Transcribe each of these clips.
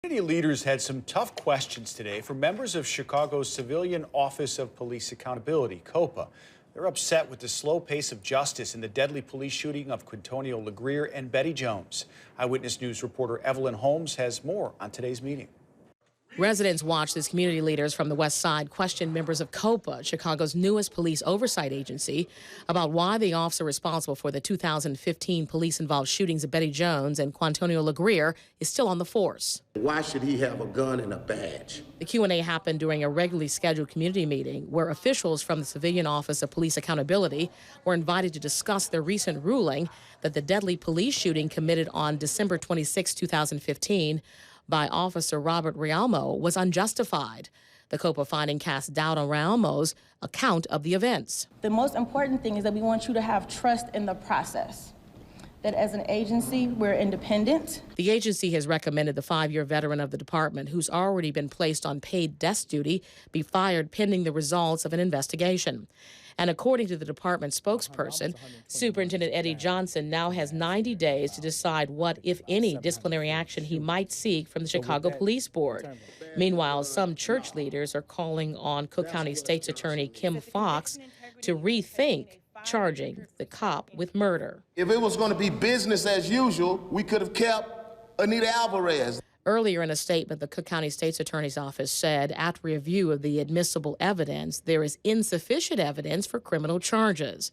Community leaders had some tough questions today for members of Chicago's Civilian Office of Police Accountability, COPA. They're upset with the slow pace of justice in the deadly police shooting of Quintonio Legrier and Betty Jones. Eyewitness News reporter Evelyn Holmes has more on today's meeting. Residents watched as community leaders from the West Side questioned members of COPA, Chicago's newest police oversight agency, about why the officer responsible for the 2015 police-involved shootings of Betty Jones and Quintonio Legrier is still on the force. Why should he have a gun and a badge? The Q&A happened during a regularly scheduled community meeting where officials from the Civilian Office of Police Accountability were invited to discuss their recent ruling that the deadly police shooting committed on December 26, 2015, by Officer Robert Rialmo was unjustified. The COPA finding cast doubt on Rialmo's account of the events. The most important thing is that we want you to have trust in the process. That as an agency, we're independent. The agency has recommended the 5-year veteran of the department, who's already been placed on paid desk duty, be fired pending the results of an investigation. And according to the department spokesperson, Superintendent Eddie Johnson now has 90 days to decide what, if any, disciplinary action he might seek from the Chicago Police Board. Meanwhile, some church leaders are calling on Cook County State's Attorney Kim Foxx to rethink charging the cop with murder. If it was going to be business as usual, we could have kept Anita Alvarez. Earlier in a statement, the Cook County State's Attorney's Office said, after review of the admissible evidence, there is insufficient evidence for criminal charges.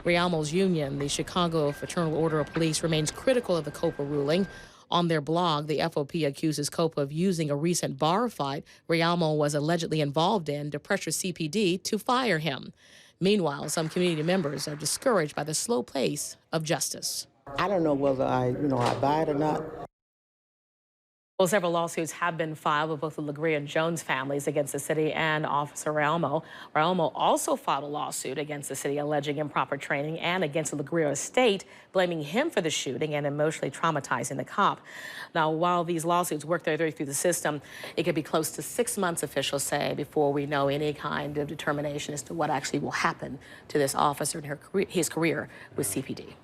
Rialmo's union, the Chicago Fraternal Order of Police, remains critical of the COPA ruling. On their blog, the FOP accuses COPA of using a recent bar fight Rialmo was allegedly involved in to pressure CPD to fire him. Meanwhile, some community members are discouraged by the slow pace of justice. I don't know whether I buy it or not. Well, several lawsuits have been filed with both the Legrier and Jones families against the city and Officer Rialmo. Rialmo also filed a lawsuit against the city alleging improper training and against the Legrier estate, blaming him for the shooting and emotionally traumatizing the cop. Now, while these lawsuits work their way through the system, it could be close to 6 months, officials say, before we know any kind of determination as to what actually will happen to this officer and his career with CPD.